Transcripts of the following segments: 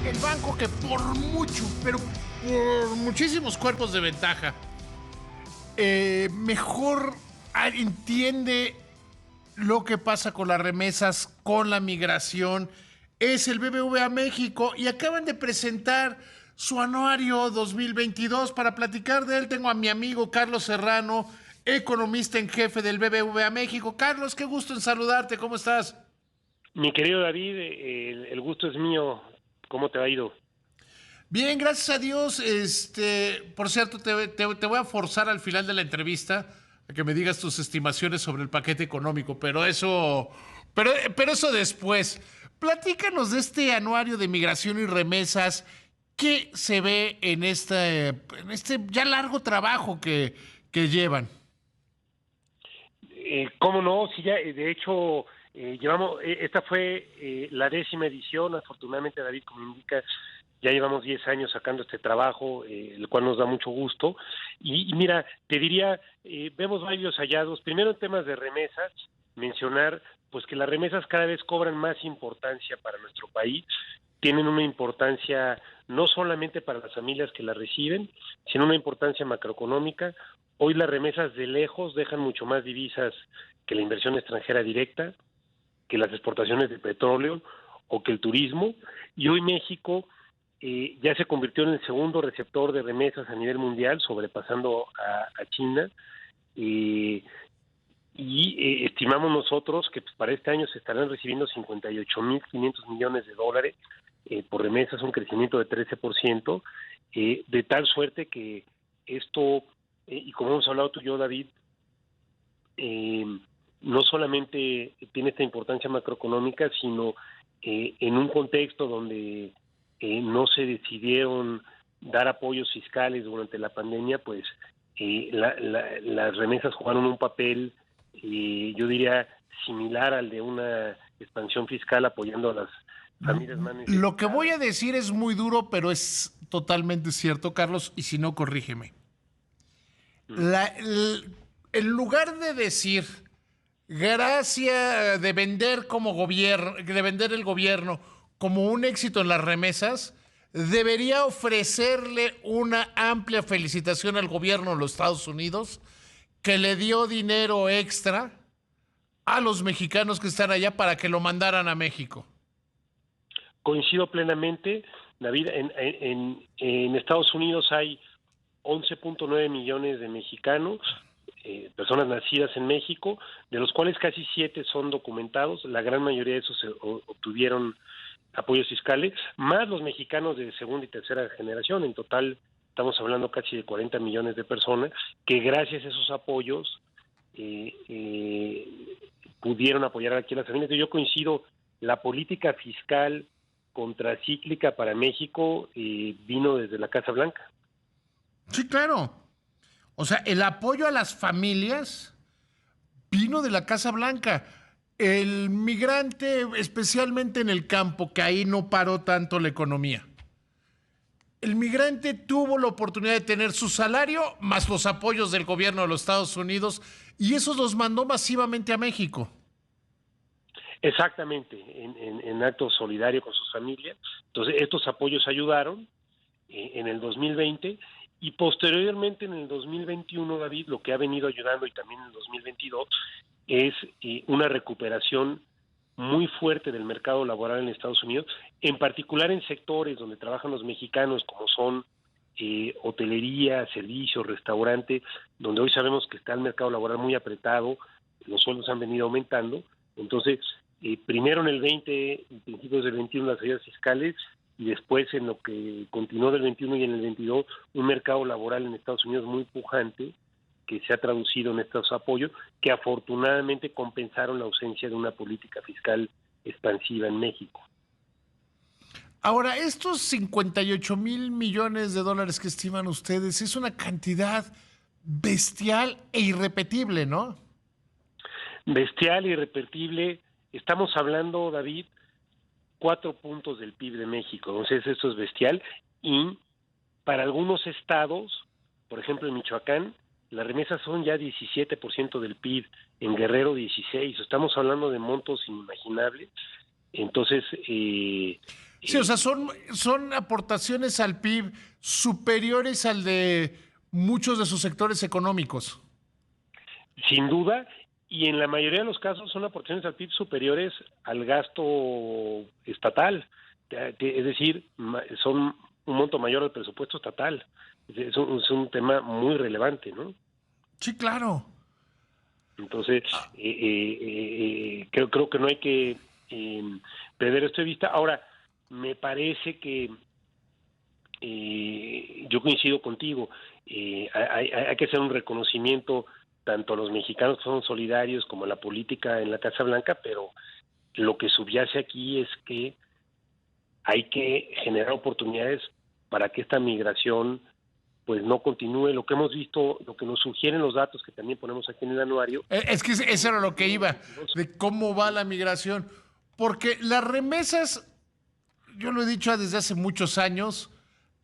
El banco que por mucho, pero por muchísimos cuerpos de ventaja, mejor entiende lo que pasa con las remesas, con la migración, es el BBVA México y acaban de presentar su anuario 2022. Para platicar de él tengo a mi amigo Carlos Serrano, economista en jefe del BBVA México. Carlos, qué gusto en saludarte, ¿cómo estás? Mi querido David, el gusto es mío. ¿Cómo te ha ido? Bien, gracias a Dios. Por cierto, te voy a forzar al final de la entrevista a que me digas tus estimaciones sobre el paquete económico, pero eso después. Platícanos de este anuario de migración y remesas. ¿Qué se ve en este ya largo trabajo que llevan? ¿Cómo no? Sí, ya, de hecho, llevamos, esta fue la 10ª edición. Afortunadamente, David, como indicas, ya llevamos 10 años sacando este trabajo, el cual nos da mucho gusto. Y mira, te diría, vemos varios hallazgos. Primero, en temas de remesas, mencionar pues que las remesas cada vez cobran más importancia para nuestro país. Tienen una importancia no solamente para las familias que las reciben, sino una importancia macroeconómica. Hoy las remesas de lejos dejan mucho más divisas que la inversión extranjera directa, que las exportaciones de petróleo o que el turismo. Y hoy México ya se convirtió en el segundo receptor de remesas a nivel mundial, sobrepasando a China. Eh, estimamos nosotros que pues, para este año se estarán recibiendo 58.500 millones de dólares por remesas, un crecimiento de 13%, de tal suerte que esto, y como hemos hablado tú y yo, David, eh, no solamente tiene esta importancia macroeconómica, sino en un contexto donde no se decidieron dar apoyos fiscales durante la pandemia, pues las remesas jugaron un papel, yo diría, similar al de una expansión fiscal apoyando a las familias más Lo que voy necesitadas. a decir es muy duro, pero es totalmente cierto, Carlos, y si no, corrígeme. Mm. La, el, en lugar de decir, gracias de vender como gobierno, de vender el gobierno como un éxito en las remesas, debería ofrecerle una amplia felicitación al gobierno de los Estados Unidos que le dio dinero extra a los mexicanos que están allá para que lo mandaran a México. Coincido plenamente, David. En Estados Unidos hay 11.9 millones de mexicanos, personas nacidas en México, de los cuales casi 7 son documentados. La gran mayoría de esos obtuvieron apoyos fiscales, más los mexicanos de segunda y tercera generación. En total estamos hablando casi de 40 millones de personas que gracias a esos apoyos pudieron apoyar aquí a las familias. Yo coincido, la política fiscal contracíclica para México vino desde la Casa Blanca. Sí, claro. O sea, el apoyo a las familias vino de la Casa Blanca. El migrante, especialmente en el campo, que ahí no paró tanto la economía. El migrante tuvo la oportunidad de tener su salario más los apoyos del gobierno de los Estados Unidos y esos los mandó masivamente a México. Exactamente, en acto solidario con sus familias. Entonces, estos apoyos ayudaron en el 2020 y posteriormente en el 2021, David, lo que ha venido ayudando y también en el 2022 es una recuperación muy fuerte del mercado laboral en Estados Unidos, en particular en sectores donde trabajan los mexicanos, como son hotelería, servicios, restaurante, donde hoy sabemos que está el mercado laboral muy apretado, los sueldos han venido aumentando. Entonces, primero en el 20 y principios del 21 las ayudas fiscales, y después en lo que continuó del 21 y en el 22, un mercado laboral en Estados Unidos muy pujante, que se ha traducido en estos apoyos, que afortunadamente compensaron la ausencia de una política fiscal expansiva en México. Ahora, estos 58,000 millones de dólares que estiman ustedes es una cantidad bestial e irrepetible, ¿no? Bestial y irrepetible. Estamos hablando, David, 4 puntos del PIB de México. Entonces esto es bestial, y para algunos estados, por ejemplo en Michoacán, las remesas son ya 17% del PIB, en Guerrero 16%. Estamos hablando de montos inimaginables Entonces, Sí, o sea, son aportaciones al PIB superiores al de muchos de sus sectores económicos. sin duda, y en la mayoría de los casos son aportaciones al PIB superiores al gasto estatal, es decir, son un monto mayor al presupuesto estatal. Es un tema muy relevante, ¿no? Sí, claro. Entonces, creo que no hay que perder esto de vista. Ahora, me parece que yo coincido contigo, hay que hacer un reconocimiento tanto a los mexicanos que son solidarios como a la política en la Casa Blanca, pero lo que subyace aquí es que hay que generar oportunidades para que esta migración pues no continúe. Lo que hemos visto, lo que nos sugieren los datos que también ponemos aquí en el anuario. Es que eso era lo que iba, de cómo va la migración. Porque las remesas, yo lo he dicho desde hace muchos años,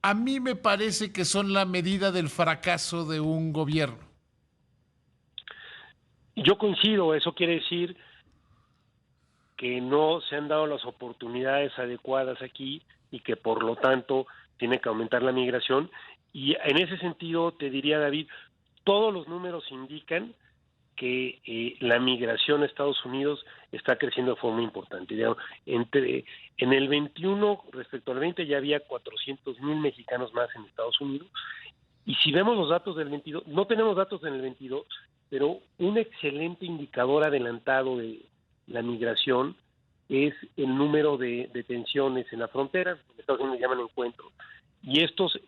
a mí me parece que son la medida del fracaso de un gobierno. Yo coincido, eso quiere decir que no se han dado las oportunidades adecuadas aquí y que por lo tanto tiene que aumentar la migración. Y en ese sentido te diría, David, todos los números indican que la migración a Estados Unidos está creciendo de forma importante. Digamos, en el 21 respecto al 20 ya había 400,000 mexicanos más en Estados Unidos. Y si vemos los datos del 22, no tenemos datos en el 22, pero un excelente indicador adelantado de la migración es el número de detenciones en la frontera, en Estados Unidos llaman encuentros, y estos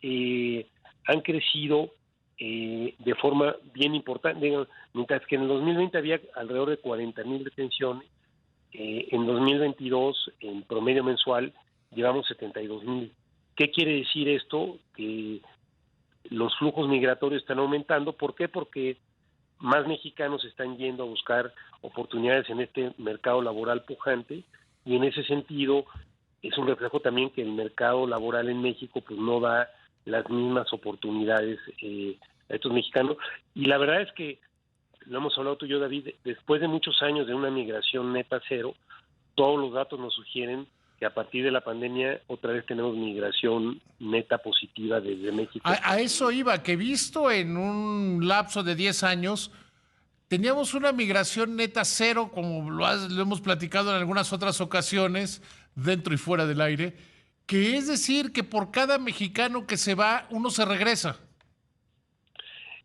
han crecido de forma bien importante, mientras que en el 2020 había alrededor de 40,000 detenciones, en 2022 en promedio mensual llevamos 72,000. ¿Qué quiere decir esto? Que los flujos migratorios están aumentando. ¿Por qué? Porque más mexicanos están yendo a buscar oportunidades en este mercado laboral pujante, y en ese sentido es un reflejo también que el mercado laboral en México pues no da las mismas oportunidades a estos mexicanos. Y la verdad es que, lo hemos hablado tú y yo, David, después de muchos años de una migración neta cero, todos los datos nos sugieren que a partir de la pandemia otra vez tenemos migración neta positiva desde México. A eso iba, que visto en un lapso de 10 años, teníamos una migración neta cero, como lo hemos platicado en algunas otras ocasiones, dentro y fuera del aire, que es decir, que por cada mexicano que se va, uno se regresa.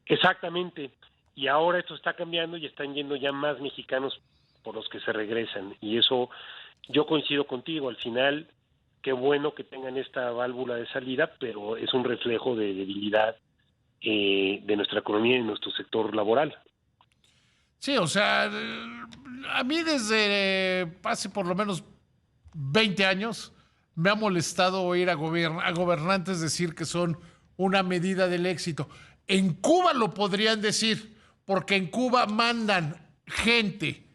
Exactamente. Y ahora esto está cambiando y están yendo ya más mexicanos por los que se regresan. Y eso, yo coincido contigo, al final, qué bueno que tengan esta válvula de salida, pero es un reflejo de debilidad de nuestra economía y nuestro sector laboral. Sí, o sea, a mí desde hace por lo menos 20 años me ha molestado oír a gobernantes decir que son una medida del éxito. En Cuba lo podrían decir, porque en Cuba mandan gente,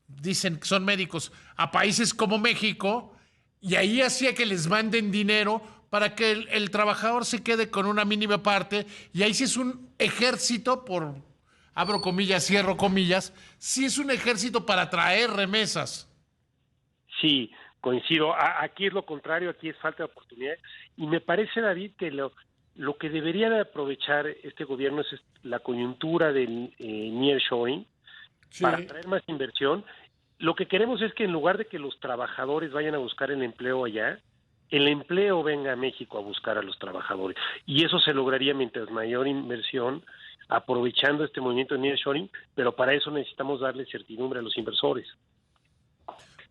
dicen que son médicos, a países como México, y ahí hacía que les manden dinero para que el trabajador se quede con una mínima parte, y ahí sí es un ejército, por abro comillas, cierro comillas, sí es un ejército para traer remesas. Sí, coincido. Aquí es lo contrario, aquí es falta de oportunidad. Y me parece, David, que lo que debería de aprovechar este gobierno es la coyuntura del nearshoring Sí. para traer más inversión. Lo que queremos es que en lugar de que los trabajadores vayan a buscar el empleo allá, el empleo venga a México a buscar a los trabajadores. Y eso se lograría mientras mayor inversión, aprovechando este movimiento de nearshoring, pero para eso necesitamos darle certidumbre a los inversores.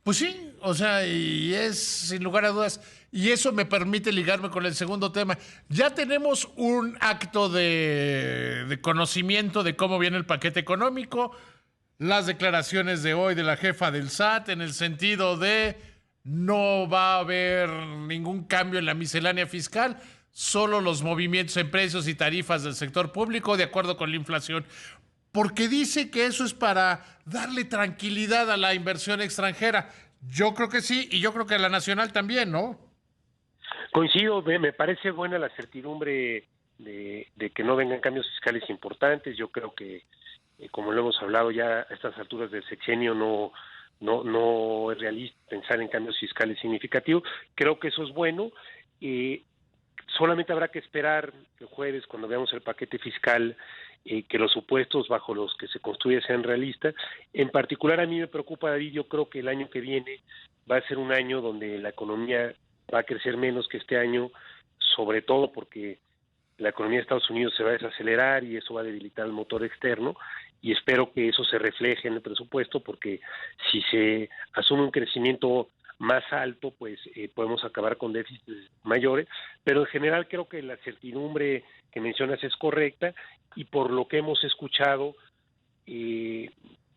Pues sí, o sea, y es sin lugar a dudas, y eso me permite ligarme con el segundo tema. Ya tenemos un acto de conocimiento de cómo viene el paquete económico, las declaraciones de hoy de la jefa del SAT en el sentido de no va a haber ningún cambio en la miscelánea fiscal, solo los movimientos en precios y tarifas del sector público de acuerdo con la inflación, porque dice que eso es para darle tranquilidad a la inversión extranjera. Yo creo que sí, y yo creo que a la nacional también, ¿no? Coincido, me parece buena la certidumbre de que no vengan cambios fiscales importantes. Yo creo que, como lo hemos hablado ya a estas alturas del sexenio, no es realista pensar en cambios fiscales significativos. Creo que eso es bueno. Solamente habrá que esperar el jueves, cuando veamos el paquete fiscal, que los supuestos bajo los que se construye sean realistas. En particular, a mí me preocupa, David, yo creo que el año que viene va a ser un año donde la economía va a crecer menos que este año, sobre todo porque la economía de Estados Unidos se va a desacelerar y eso va a debilitar el motor externo, y espero que eso se refleje en el presupuesto, porque si se asume un crecimiento más alto, pues podemos acabar con déficits mayores, pero en general creo que la certidumbre que mencionas es correcta, y por lo que hemos escuchado,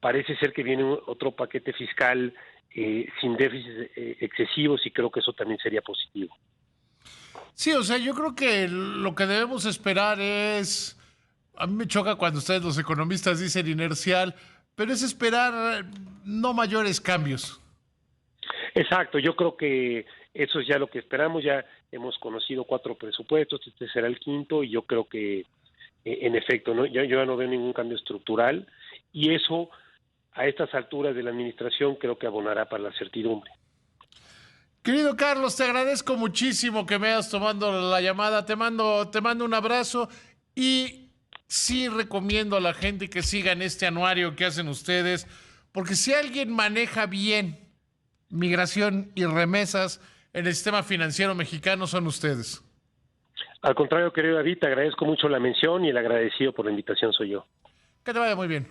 parece ser que viene otro paquete fiscal sin déficits excesivos, y creo que eso también sería positivo. Sí, o sea, yo creo que lo que debemos esperar es, a mí me choca cuando ustedes los economistas dicen inercial, pero es esperar no mayores cambios. Exacto, yo creo que eso es ya lo que esperamos. Ya hemos conocido 4 presupuestos, este será el quinto, y yo creo que en efecto, ¿no? Yo ya no veo ningún cambio estructural, y eso a estas alturas de la administración creo que abonará para la certidumbre. Querido Carlos, te agradezco muchísimo que me hayas tomado la llamada. Te mando un abrazo y sí recomiendo a la gente que sigan este anuario que hacen ustedes, porque si alguien maneja bien migración y remesas en el sistema financiero mexicano son ustedes. Al contrario, querido David, te agradezco mucho la mención, y el agradecido por la invitación soy yo. Que te vaya muy bien.